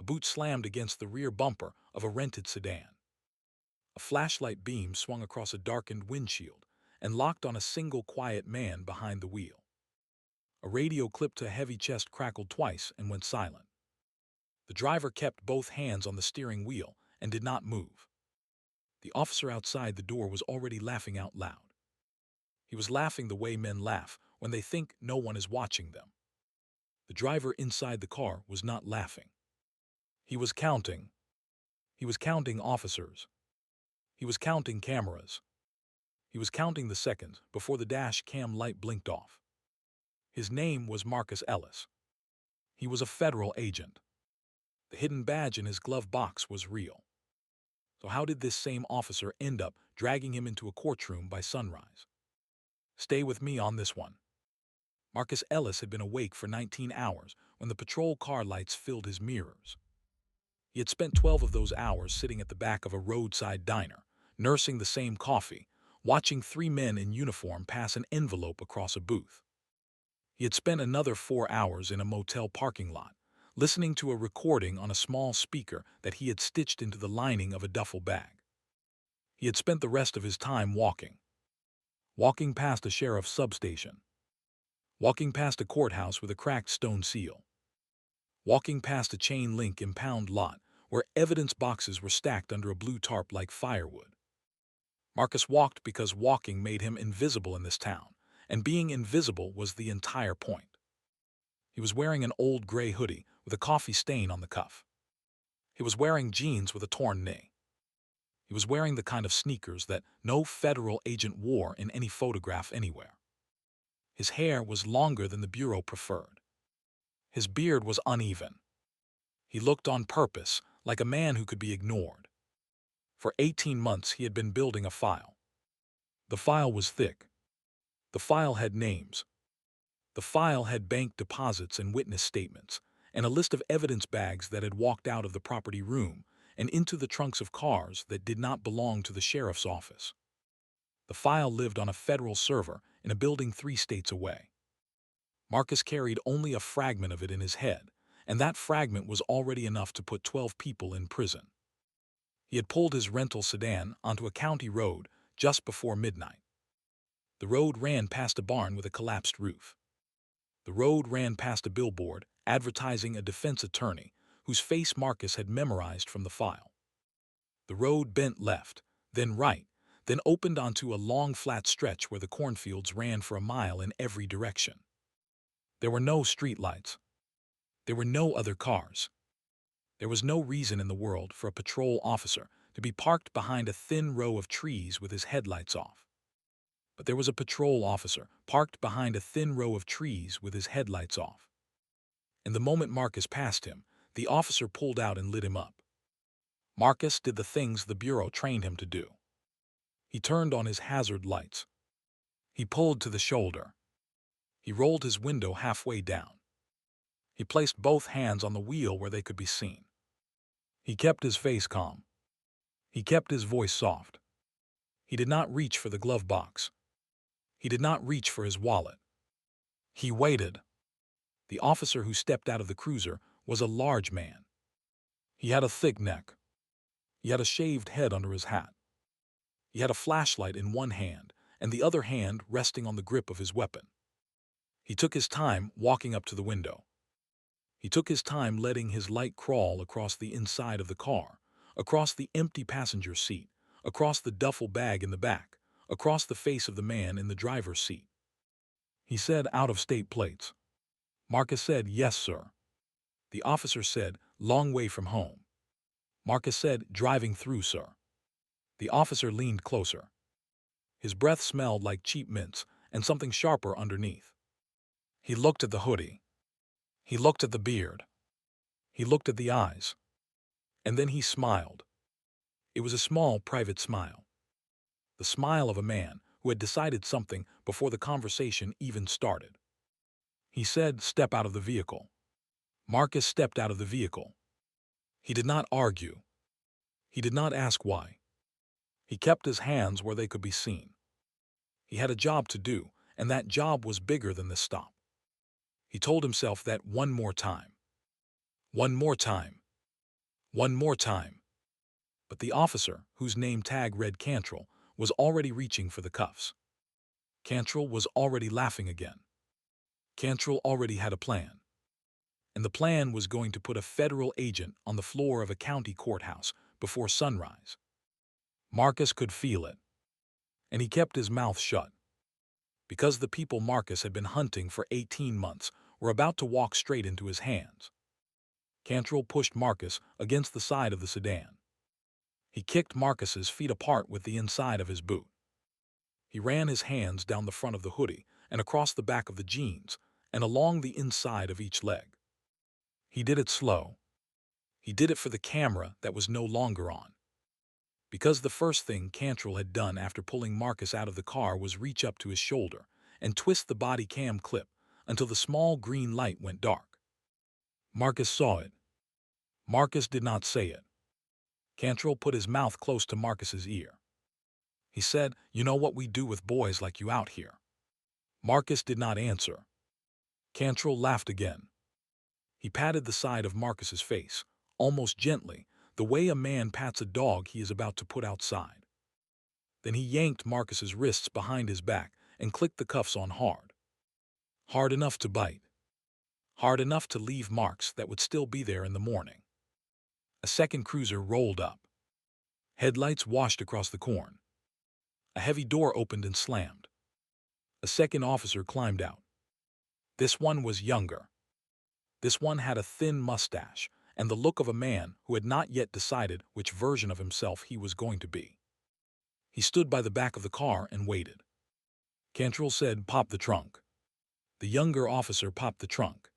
boot slammed against the rear bumper of a rented sedan. A flashlight beam swung across a darkened windshield and locked on a single quiet man behind the wheel. A radio clipped to a heavy chest crackled twice and went silent. The driver kept both hands on the steering wheel and did not move. The officer outside the door was already laughing out loud. He was laughing the way men laugh when they think no one is watching them. The driver inside the car was not laughing. He was counting. He was counting officers. He was counting cameras. He was counting the seconds before the dash cam light blinked off. His name was Marcus Ellis. He was a federal agent. The hidden badge in his glove box was real. So how did this same officer end up dragging him into a courtroom by sunrise? Stay with me on this one. Marcus Ellis had been awake for 19 hours when the patrol car lights filled his mirrors. He had spent 12 of those hours sitting at the back of a roadside diner, nursing the same coffee, watching 3 men in uniform pass an envelope across a booth. He had spent another 4 hours in a motel parking lot, listening to a recording on a small speaker that he had stitched into the lining of a duffel bag. He had spent the rest of his time walking past a sheriff's substation, walking past a courthouse with a cracked stone seal, walking past a chain-link impound lot where evidence boxes were stacked under a blue tarp like firewood. Marcus walked because walking made him invisible in this town, and being invisible was the entire point. He was wearing an old gray hoodie with a coffee stain on the cuff. He was wearing jeans with a torn knee. He was wearing the kind of sneakers that no federal agent wore in any photograph anywhere. His hair was longer than the Bureau preferred. His beard was uneven. He looked on purpose, like a man who could be ignored. For 18 months he had been building a file. The file was thick. The file had names. The file had bank deposits and witness statements, and a list of evidence bags that had walked out of the property room and into the trunks of cars that did not belong to the sheriff's office. The file lived on a federal server in a building 3 states away. Marcus carried only a fragment of it in his head, and that fragment was already enough to put 12 people in prison. He had pulled his rental sedan onto a county road just before midnight. The road ran past a barn with a collapsed roof. The road ran past a billboard advertising a defense attorney whose face Marcus had memorized from the file. The road bent left, then right, then opened onto a long flat stretch where the cornfields ran for a mile in every direction. There were no streetlights. There were no other cars. There was no reason in the world for a patrol officer to be parked behind a thin row of trees with his headlights off. But there was a patrol officer parked behind a thin row of trees with his headlights off. And the moment Marcus passed him, the officer pulled out and lit him up. Marcus did the things the Bureau trained him to do. He turned on his hazard lights. He pulled to the shoulder. He rolled his window halfway down. He placed both hands on the wheel where they could be seen. He kept his face calm. He kept his voice soft. He did not reach for the glove box. He did not reach for his wallet. He waited. The officer who stepped out of the cruiser was a large man. He had a thick neck. He had a shaved head under his hat. He had a flashlight in one hand and the other hand resting on the grip of his weapon. He took his time walking up to the window. He took his time letting his light crawl across the inside of the car, across the empty passenger seat, across the duffel bag in the back, across the face of the man in the driver's seat. He said, "Out-of-state plates." Marcus said, "Yes, sir." The officer said, "Long way from home." Marcus said, "Driving through, sir." The officer leaned closer. His breath smelled like cheap mints and something sharper underneath. He looked at the hoodie. He looked at the beard. He looked at the eyes. And then he smiled. It was a small, private smile. The smile of a man who had decided something before the conversation even started. He said, "Step out of the vehicle." Marcus stepped out of the vehicle. He did not argue. He did not ask why. He kept his hands where they could be seen. He had a job to do, and that job was bigger than this stop. He told himself that one more time. One more time. One more time. But the officer, whose name tag read Cantrell, was already reaching for the cuffs. Cantrell was already laughing again. Cantrell already had a plan. And the plan was going to put a federal agent on the floor of a county courthouse before sunrise. Marcus could feel it, and he kept his mouth shut. Because the people Marcus had been hunting for 18 months were about to walk straight into his hands. Cantrell pushed Marcus against the side of the sedan. He kicked Marcus's feet apart with the inside of his boot. He ran his hands down the front of the hoodie and across the back of the jeans and along the inside of each leg. He did it slow. He did it for the camera that was no longer on. Because the first thing Cantrell had done after pulling Marcus out of the car was reach up to his shoulder and twist the body cam clip until the small green light went dark. Marcus saw it. Marcus did not say it. Cantrell put his mouth close to Marcus's ear. He said, "You know what we do with boys like you out here?" Marcus did not answer. Cantrell laughed again. He patted the side of Marcus's face, almost gently, the way a man pats a dog he is about to put outside. Then he yanked Marcus's wrists behind his back and clicked the cuffs on hard. Hard enough to bite. Hard enough to leave marks that would still be there in the morning. A second cruiser rolled up. Headlights washed across the corn. A heavy door opened and slammed. A second officer climbed out. This one was younger. This one had a thin mustache and the look of a man who had not yet decided which version of himself he was going to be. He stood by the back of the car and waited. Cantrell said, "Pop the trunk." The younger officer popped the trunk.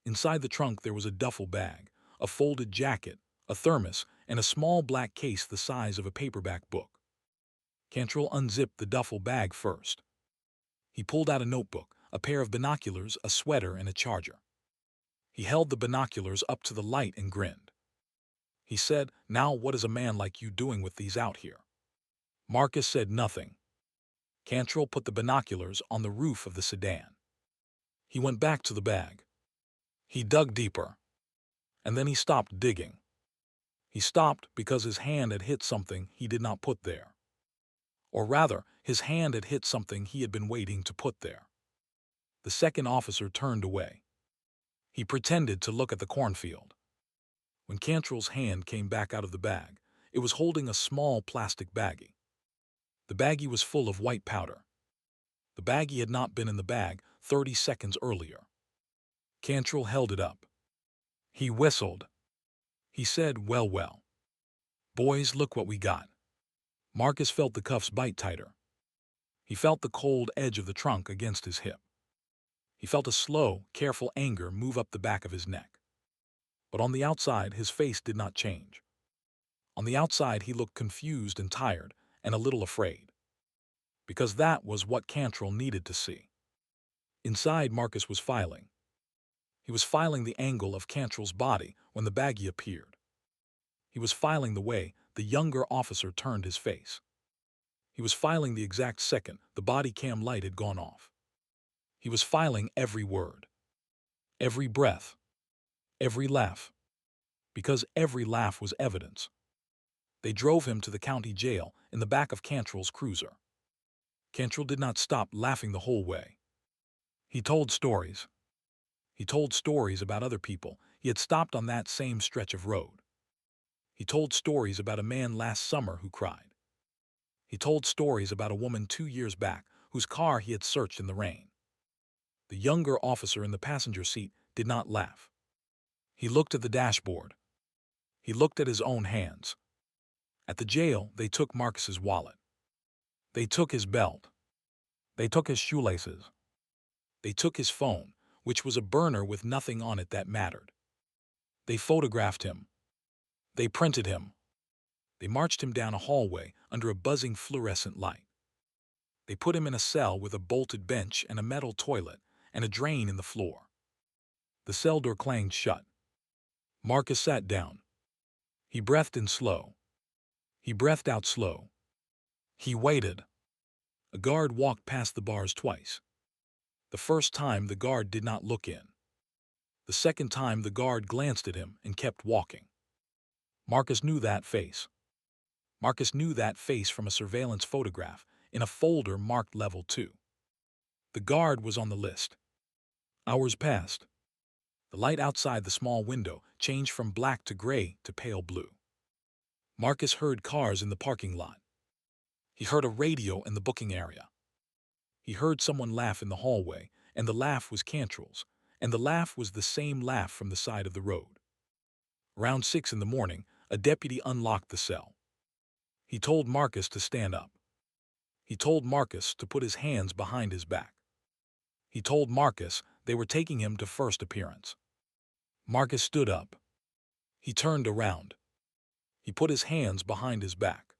Inside the trunk there was a duffel bag, a folded jacket, a thermos, and a small black case the size of a paperback book. Cantrell unzipped the duffel bag first. He pulled out a notebook, a pair of binoculars, a sweater, and a charger. He held the binoculars up to the light and grinned. He said, "Now what is a man like you doing with these out here?" Marcus said nothing. Cantrell put the binoculars on the roof of the sedan. He went back to the bag. He dug deeper. And then he stopped digging. He stopped because his hand had hit something he did not put there. Or rather, his hand had hit something he had been waiting to put there. The second officer turned away. He pretended to look at the cornfield. When Cantrell's hand came back out of the bag, it was holding a small plastic baggie. The baggie was full of white powder. The baggie had not been in the bag 30 seconds earlier. Cantrell held it up. He whistled. He said, "Well, well. Boys, look what we got." Marcus felt the cuffs bite tighter. He felt the cold edge of the trunk against his hip. He felt a slow, careful anger move up the back of his neck. But on the outside, his face did not change. On the outside, he looked confused and tired and a little afraid. Because that was what Cantrell needed to see. Inside, Marcus was filing. He was filing the angle of Cantrell's body when the baggie appeared. He was filing the way the younger officer turned his face. He was filing the exact second the body cam light had gone off. He was filing every word, every breath, every laugh, because every laugh was evidence. They drove him to the county jail in the back of Cantrell's cruiser. Cantrell did not stop laughing the whole way. He told stories. He told stories about other people he had stopped on that same stretch of road. He told stories about a man last summer who cried. He told stories about a woman 2 years back whose car he had searched in the rain. The younger officer in the passenger seat did not laugh. He looked at the dashboard. He looked at his own hands. At the jail, they took Marcus's wallet. They took his belt. They took his shoelaces. They took his phone, which was a burner with nothing on it that mattered. They photographed him. They printed him. They marched him down a hallway under a buzzing fluorescent light. They put him in a cell with a bolted bench and a metal toilet and a drain in the floor. The cell door clanged shut. Marcus sat down. He breathed in slow. He breathed out slow. He waited. A guard walked past the bars twice. The first time the guard did not look in. The second time the guard glanced at him and kept walking. Marcus knew that face. Marcus knew that face from a surveillance photograph in a folder marked Level 2. The guard was on the list. Hours passed. The light outside the small window changed from black to gray to pale blue. Marcus heard cars in the parking lot. He heard a radio in the booking area. He heard someone laugh in the hallway, and the laugh was Cantrell's, and the laugh was the same laugh from the side of the road. Around 6 in the morning, a deputy unlocked the cell. He told Marcus to stand up. He told Marcus to put his hands behind his back. He told Marcus they were taking him to first appearance. Marcus stood up. He turned around. He put his hands behind his back.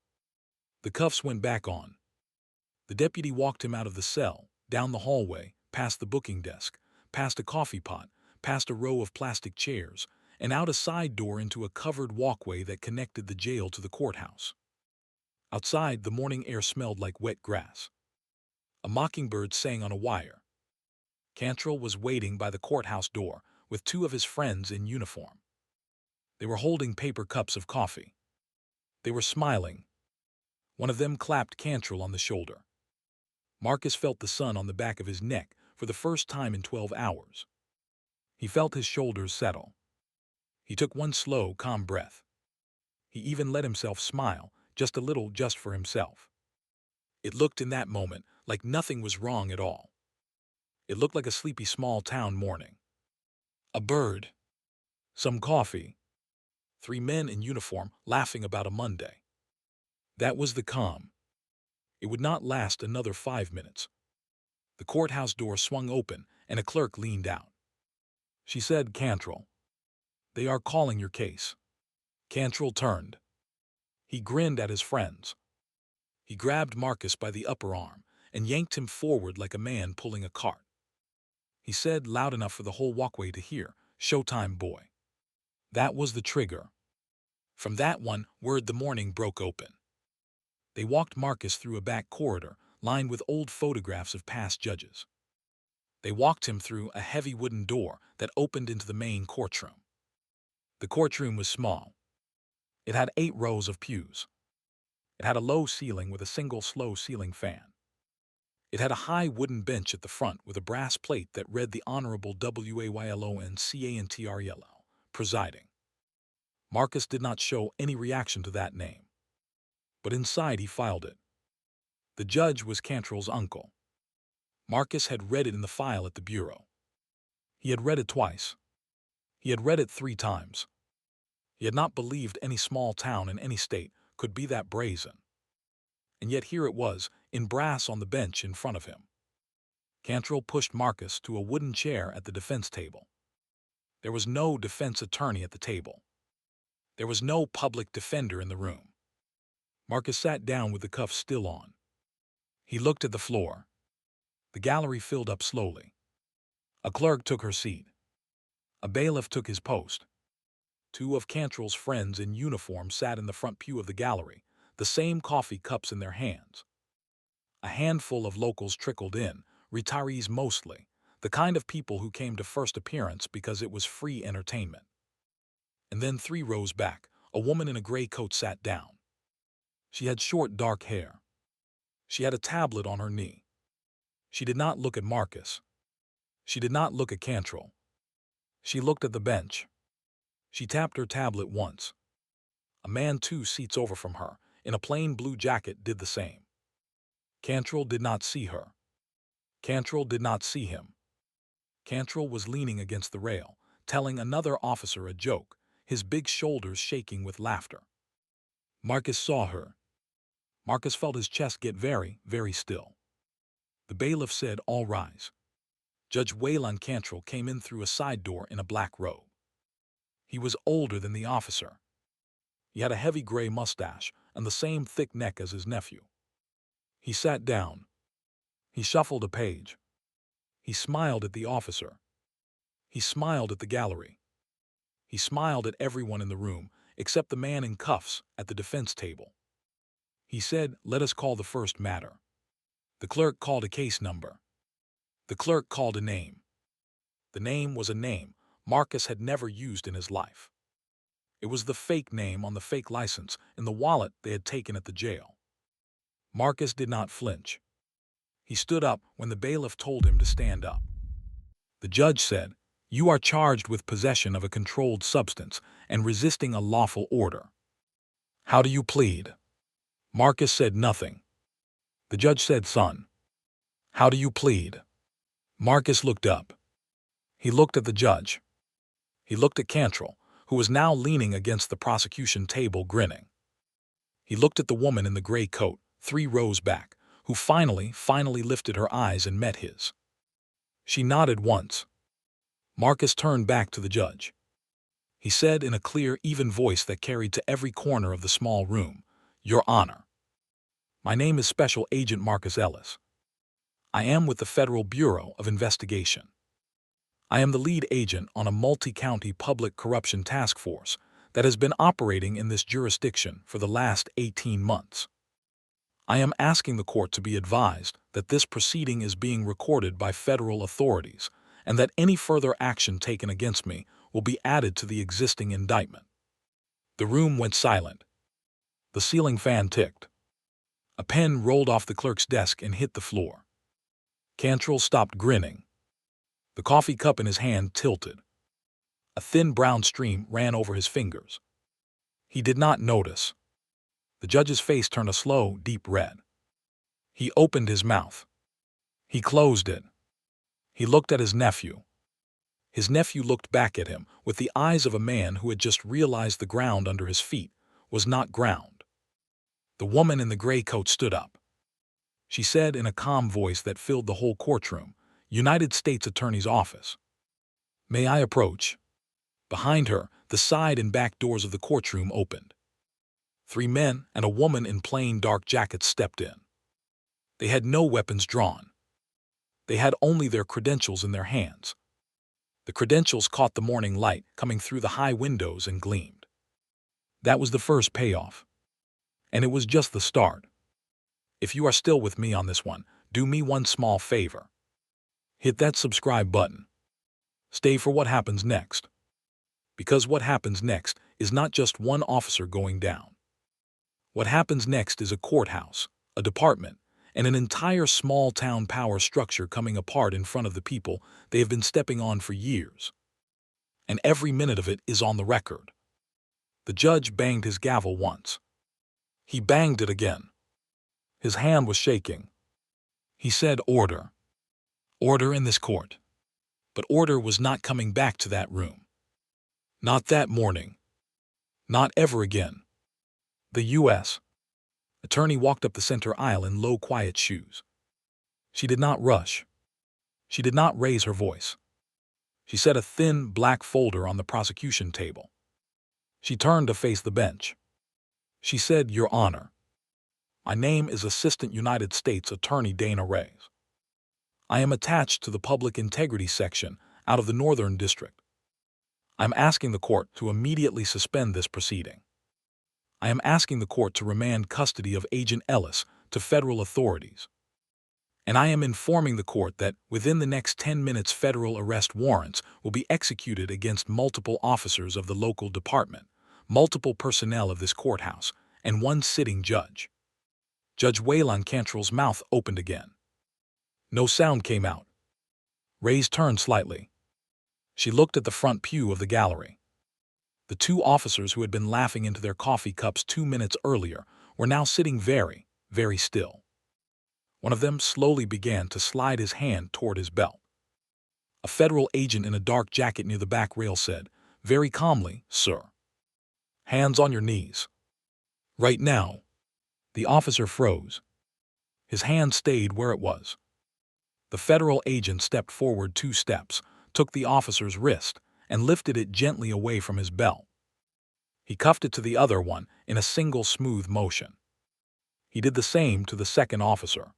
The cuffs went back on. The deputy walked him out of the cell, down the hallway, past the booking desk, past a coffee pot, past a row of plastic chairs, and out a side door into a covered walkway that connected the jail to the courthouse. Outside, the morning air smelled like wet grass. A mockingbird sang on a wire. Cantrell was waiting by the courthouse door with two of his friends in uniform. They were holding paper cups of coffee. They were smiling. One of them clapped Cantrell on the shoulder. Marcus felt the sun on the back of his neck for the first time in 12 hours. He felt his shoulders settle. He took one slow, calm breath. He even let himself smile, just a little, just for himself. It looked in that moment like nothing was wrong at all. It looked like a sleepy small-town morning. A bird. Some coffee. 3 men in uniform laughing about a Monday. That was the calm. It would not last another 5 minutes. The courthouse door swung open and a clerk leaned out. She said, "Cantrell, they are calling your case." Cantrell turned. He grinned at his friends. He grabbed Marcus by the upper arm and yanked him forward like a man pulling a cart. He said, loud enough for the whole walkway to hear, "Showtime, boy." That was the trigger. From that one word the morning broke open. They walked Marcus through a back corridor lined with old photographs of past judges. They walked him through a heavy wooden door that opened into the main courtroom. The courtroom was small. It had 8 rows of pews. It had a low ceiling with a single slow ceiling fan. It had a high wooden bench at the front with a brass plate that read the Honorable Wayloncantrell, presiding. Marcus did not show any reaction to that name. But inside he filed it. The judge was Cantrell's uncle. Marcus had read it in the file at the bureau. He had read it twice. He had read it 3 times. He had not believed any small town in any state could be that brazen. And yet here it was, in brass on the bench in front of him. Cantrell pushed Marcus to a wooden chair at the defense table. There was no defense attorney at the table. There was no public defender in the room. Marcus sat down with the cuffs still on. He looked at the floor. The gallery filled up slowly. A clerk took her seat. A bailiff took his post. 2 of Cantrell's friends in uniform sat in the front pew of the gallery, the same coffee cups in their hands. A handful of locals trickled in, retirees mostly, the kind of people who came to first appearance because it was free entertainment. And then 3 rows back, a woman in a gray coat sat down. She had short, dark hair. She had a tablet on her knee. She did not look at Marcus. She did not look at Cantrell. She looked at the bench. She tapped her tablet once. A man 2 seats over from her, in a plain blue jacket, did the same. Cantrell did not see her. Cantrell did not see him. Cantrell was leaning against the rail, telling another officer a joke, his big shoulders shaking with laughter. Marcus saw her. Marcus felt his chest get very, very still. The bailiff said, "All rise." Judge Waylon Cantrell came in through a side door in a black robe. He was older than the officer. He had a heavy gray mustache and the same thick neck as his nephew. He sat down. He shuffled a page. He smiled at the officer. He smiled at the gallery. He smiled at everyone in the room except the man in cuffs at the defense table. He said, "Let us call the first matter." The clerk called a case number. The clerk called a name. The name was a name Marcus had never used in his life. It was the fake name on the fake license in the wallet they had taken at the jail. Marcus did not flinch. He stood up when the bailiff told him to stand up. The judge said, "You are charged with possession of a controlled substance and resisting a lawful order." "How do you plead?" Marcus said nothing. The judge said, "Son, how do you plead?" Marcus looked up. He looked at the judge. He looked at Cantrell, who was now leaning against the prosecution table grinning. He looked at the woman in the gray coat, 3 rows back, who finally lifted her eyes and met his. She nodded once. Marcus turned back to the judge. He said in a clear, even voice that carried to every corner of the small room, "Your Honor, my name is Special Agent Marcus Ellis. I am with the Federal Bureau of Investigation. I am the lead agent on a multi-county public corruption task force that has been operating in this jurisdiction for the last 18 months. I am asking the court to be advised that this proceeding is being recorded by federal authorities and that any further action taken against me will be added to the existing indictment." The room went silent. The ceiling fan ticked. A pen rolled off the clerk's desk and hit the floor. Cantrell stopped grinning. The coffee cup in his hand tilted. A thin brown stream ran over his fingers. He did not notice. The judge's face turned a slow, deep red. He opened his mouth. He closed it. He looked at his nephew. His nephew looked back at him with the eyes of a man who had just realized the ground under his feet was not ground. The woman in the gray coat stood up. She said in a calm voice that filled the whole courtroom, "United States Attorney's Office. May I approach?" Behind her, the side and back doors of the courtroom opened. 3 men and a woman in plain dark jackets stepped in. They had no weapons drawn. They had only their credentials in their hands. The credentials caught the morning light coming through the high windows and gleamed. That was the first payoff. And it was just the start. If you are still with me on this one, do me one small favor. Hit that subscribe button. Stay for what happens next. Because what happens next is not just one officer going down. What happens next is a courthouse, a department, and an entire small-town power structure coming apart in front of the people they have been stepping on for years. And every minute of it is on the record. The judge banged his gavel once. He banged it again. His hand was shaking. He said, "Order. Order in this court." But order was not coming back to that room. Not that morning. Not ever again. The U.S. attorney walked up the center aisle in low, quiet shoes. She did not rush. She did not raise her voice. She set a thin, black folder on the prosecution table. She turned to face the bench. She said, "Your Honor, my name is Assistant United States Attorney Dana Reyes. I am attached to the Public Integrity Section out of the Northern District. I am asking the court to immediately suspend this proceeding. I am asking the court to remand custody of Agent Ellis to federal authorities. And I am informing the court that within the next 10 minutes federal arrest warrants will be executed against multiple officers of the local department, multiple personnel of this courthouse, and one sitting judge." Judge Waylon Cantrell's mouth opened again. No sound came out. Reyes turned slightly. She looked at the front pew of the gallery. The 2 officers who had been laughing into their coffee cups 2 minutes earlier were now sitting very, very still. One of them slowly began to slide his hand toward his belt. A federal agent in a dark jacket near the back rail said, very calmly, "Sir. Hands on your knees." "Right now." The officer froze. His hand stayed where it was. The federal agent stepped forward 2 steps, took the officer's wrist, and lifted it gently away from his belt. He cuffed it to the other one in a single smooth motion. He did the same to the second officer.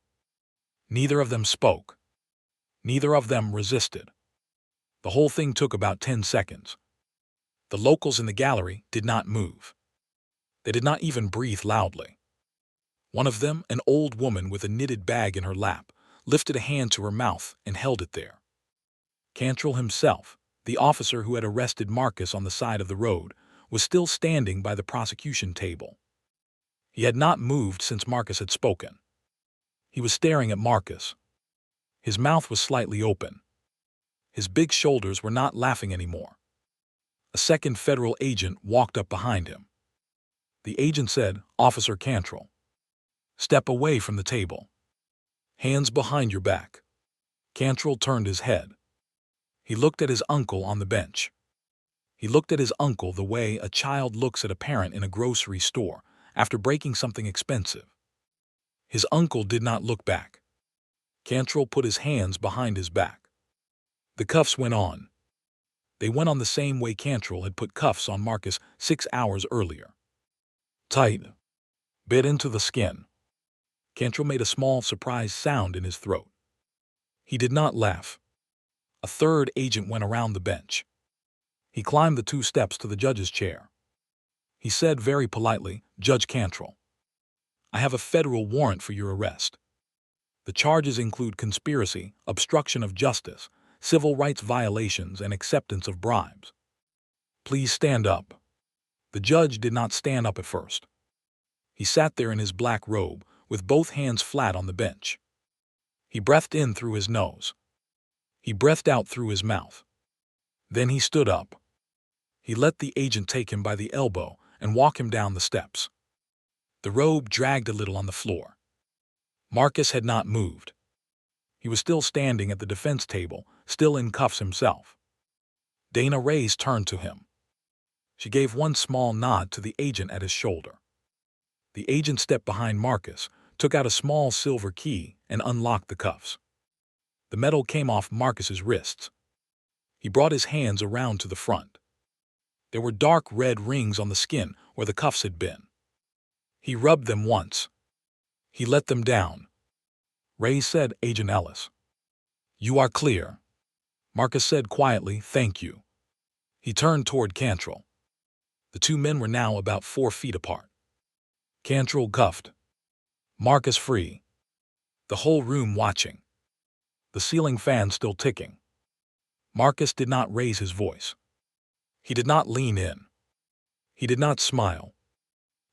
Neither of them spoke. Neither of them resisted. The whole thing took about 10 seconds. The locals in the gallery did not move. They did not even breathe loudly. One of them, an old woman with a knitted bag in her lap, lifted a hand to her mouth and held it there. Cantrell himself, the officer who had arrested Marcus on the side of the road, was still standing by the prosecution table. He had not moved since Marcus had spoken. He was staring at Marcus. His mouth was slightly open. His big shoulders were not laughing anymore. A second federal agent walked up behind him. The agent said, "Officer Cantrell, step away from the table. Hands behind your back." Cantrell turned his head. He looked at his uncle on the bench. He looked at his uncle the way a child looks at a parent in a grocery store after breaking something expensive. His uncle did not look back. Cantrell put his hands behind his back. The cuffs went on. They went on the same way Cantrell had put cuffs on Marcus 6 hours earlier. Tight. Bit into the skin. Cantrell made a small, surprised sound in his throat. He did not laugh. A third agent went around the bench. He climbed the 2 steps to the judge's chair. He said very politely, "Judge Cantrell, I have a federal warrant for your arrest. The charges include conspiracy, obstruction of justice, civil rights violations, and acceptance of bribes. Please stand up." The judge did not stand up at first. He sat there in his black robe, with both hands flat on the bench. He breathed in through his nose. He breathed out through his mouth. Then he stood up. He let the agent take him by the elbow and walk him down the steps. The robe dragged a little on the floor. Marcus had not moved. He was still standing at the defense table, still in cuffs himself. Dana Reyes turned to him. She gave one small nod to the agent at his shoulder. The agent stepped behind Marcus, took out a small silver key, and unlocked the cuffs. The metal came off Marcus's wrists. He brought his hands around to the front. There were dark red rings on the skin where the cuffs had been. He rubbed them once. He let them down. Reyes said, "Agent Ellis, you are clear." Marcus said quietly, "Thank you." He turned toward Cantrell. The 2 men were now about 4 feet apart. Cantrell cuffed. Marcus free. The whole room watching. The ceiling fan still ticking. Marcus did not raise his voice. He did not lean in. He did not smile.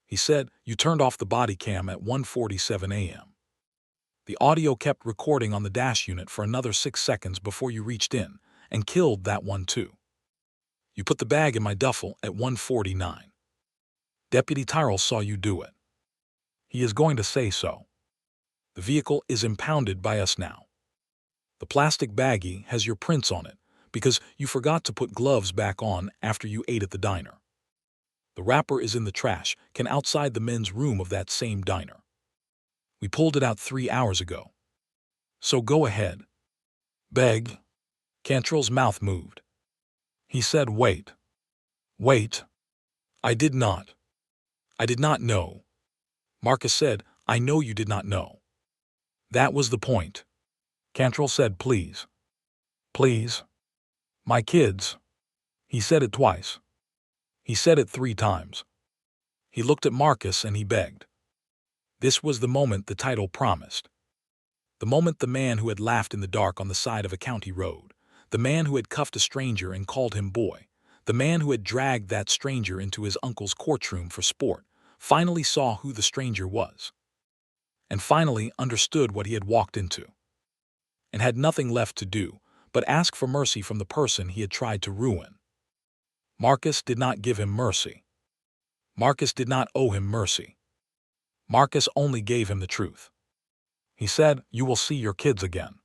He said, "You turned off the body cam at 1:47 a.m. The audio kept recording on the dash unit for another 6 seconds before you reached in and killed that one too. You put the bag in my duffel at 1:49. Deputy Tyrrell saw you do it. He is going to say so. The vehicle is impounded by us now. The plastic baggie has your prints on it because you forgot to put gloves back on after you ate at the diner. The wrapper is in the trash can outside the men's room of that same diner. We pulled it out 3 hours ago. So go ahead. Beg." Cantrell's mouth moved. He said, "Wait. Wait. I did not. I did not know." Marcus said, "I know you did not know. That was the point." Cantrell said, "Please. Please. My kids." He said it twice. He said it 3 times. He looked at Marcus and he begged. This was the moment the title promised. The moment the man who had laughed in the dark on the side of a county road, the man who had cuffed a stranger and called him boy, the man who had dragged that stranger into his uncle's courtroom for sport, finally saw who the stranger was, and finally understood what he had walked into, and had nothing left to do but ask for mercy from the person he had tried to ruin. Marcus did not give him mercy. Marcus did not owe him mercy. Marcus only gave him the truth. He said, "You will see your kids again.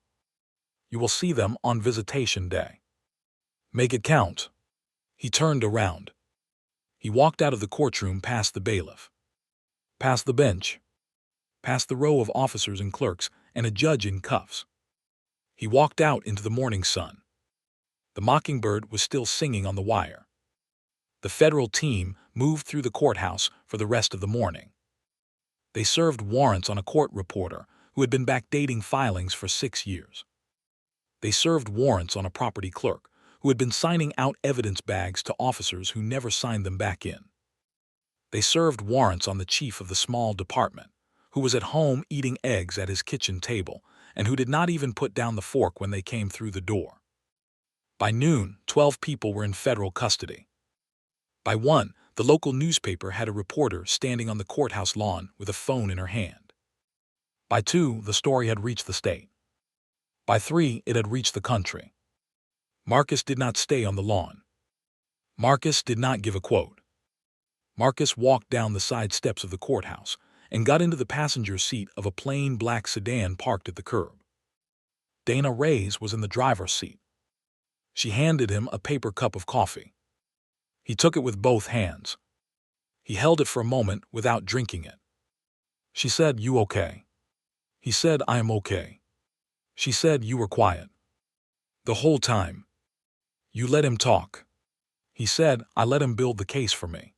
You will see them on visitation day. Make it count." He turned around. He walked out of the courtroom past the bailiff, past the bench, past the row of officers and clerks and a judge in cuffs. He walked out into the morning sun. The mockingbird was still singing on the wire. The federal team moved through the courthouse for the rest of the morning. They served warrants on a court reporter who had been backdating filings for 6 years. They served warrants on a property clerk who had been signing out evidence bags to officers who never signed them back in. They served warrants on the chief of the small department, who was at home eating eggs at his kitchen table and who did not even put down the fork when they came through the door. By noon, 12 people were in federal custody. By 1, the local newspaper had a reporter standing on the courthouse lawn with a phone in her hand. By 2, the story had reached the state. By 3, it had reached the country. Marcus did not stay on the lawn. Marcus did not give a quote. Marcus walked down the side steps of the courthouse and got into the passenger seat of a plain black sedan parked at the curb. Dana Reyes was in the driver's seat. She handed him a paper cup of coffee. He took it with both hands. He held it for a moment without drinking it. She said, "You okay?" He said, "I am okay." She said, "You were quiet the whole time. You let him talk." He said, "I let him build the case for me."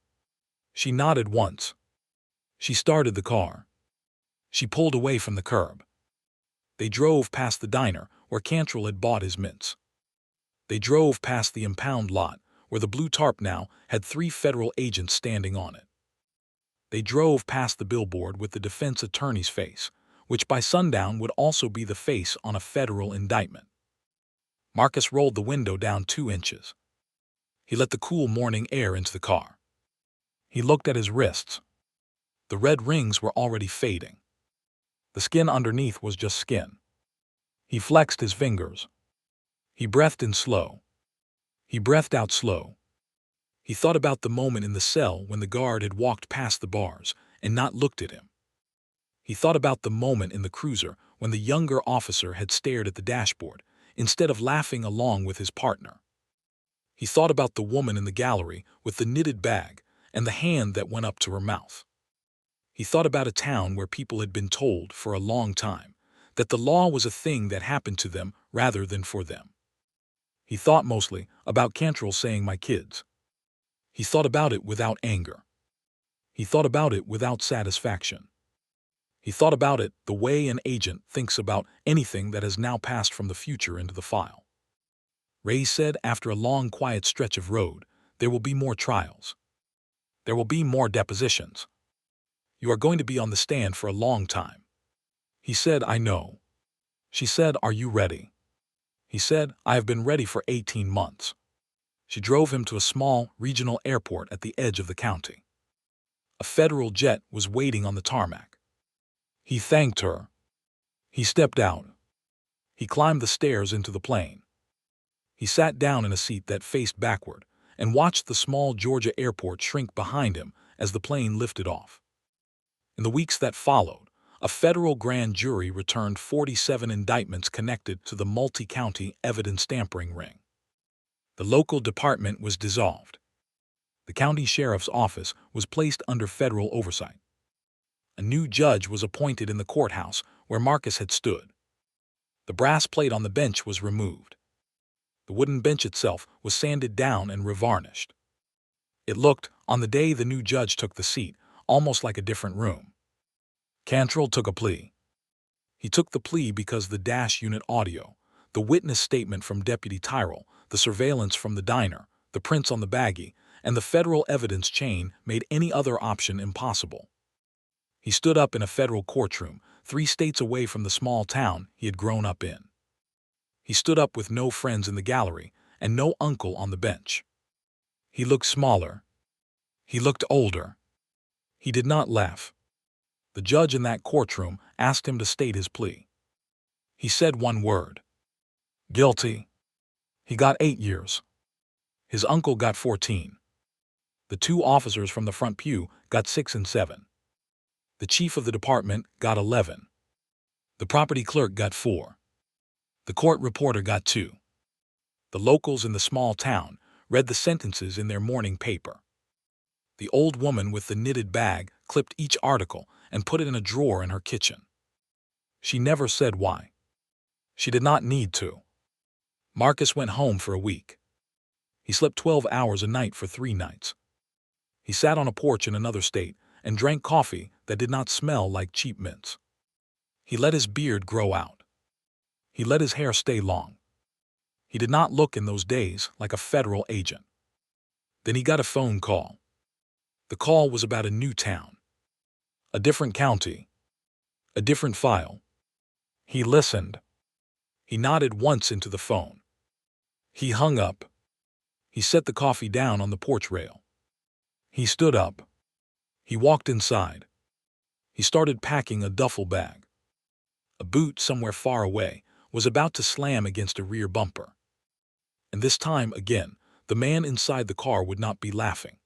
She nodded once. She started the car. She pulled away from the curb. They drove past the diner where Cantrell had bought his mints. They drove past the impound lot where the blue tarp now had 3 federal agents standing on it. They drove past the billboard with the defense attorney's face, which by sundown would also be the face on a federal indictment. Marcus rolled the window down 2 inches. He let the cool morning air into the car. He looked at his wrists. The red rings were already fading. The skin underneath was just skin. He flexed his fingers. He breathed in slow. He breathed out slow. He thought about the moment in the cell when the guard had walked past the bars and not looked at him. He thought about the moment in the cruiser when the younger officer had stared at the dashboard instead of laughing along with his partner. He thought about the woman in the gallery with the knitted bag and the hand that went up to her mouth. He thought about a town where people had been told for a long time that the law was a thing that happened to them rather than for them. He thought mostly about Cantrell saying "my kids." He thought about it without anger. He thought about it without satisfaction. He thought about it the way an agent thinks about anything that has now passed from the future into the file. Ray said after a long quiet stretch of road, "There will be more trials. There will be more depositions. You are going to be on the stand for a long time." He said, "I know." She said, "Are you ready?" He said, "I have been ready for 18 months. She drove him to a small regional airport at the edge of the county. A federal jet was waiting on the tarmac. He thanked her. He stepped out. He climbed the stairs into the plane. He sat down in a seat that faced backward and watched the small Georgia airport shrink behind him as the plane lifted off. In the weeks that followed, a federal grand jury returned 47 indictments connected to the multi-county evidence tampering ring. The local department was dissolved. The county sheriff's office was placed under federal oversight. A new judge was appointed in the courthouse where Marcus had stood. The brass plate on the bench was removed. The wooden bench itself was sanded down and revarnished. It looked, on the day the new judge took the seat, almost like a different room. Cantrell took a plea. He took the plea because the dash unit audio, the witness statement from Deputy Tyrell, the surveillance from the diner, the prints on the baggie, and the federal evidence chain made any other option impossible. He stood up in a federal courtroom, 3 states away from the small town he had grown up in. He stood up with no friends in the gallery and no uncle on the bench. He looked smaller. He looked older. He did not laugh. The judge in that courtroom asked him to state his plea. He said one word: guilty. He got 8 years. His uncle got 14. The 2 officers from the front pew got 6 and 7. The chief of the department got 11. The property clerk got 4. The court reporter got 2. The locals in the small town read the sentences in their morning paper. The old woman with the knitted bag clipped each article and put it in a drawer in her kitchen. She never said why. She did not need to. Marcus went home for a week. He slept 12 hours a night for 3 nights. He sat on a porch in another state and drank coffee that did not smell like cheap mints. He let his beard grow out. He let his hair stay long. He did not look in those days like a federal agent. Then he got a phone call. The call was about a new town, a different county, a different file. He listened. He nodded once into the phone. He hung up. He set the coffee down on the porch rail. He stood up. He walked inside. He started packing a duffel bag. A boot somewhere far away was about to slam against a rear bumper. And this time, again, the man inside the car would not be laughing.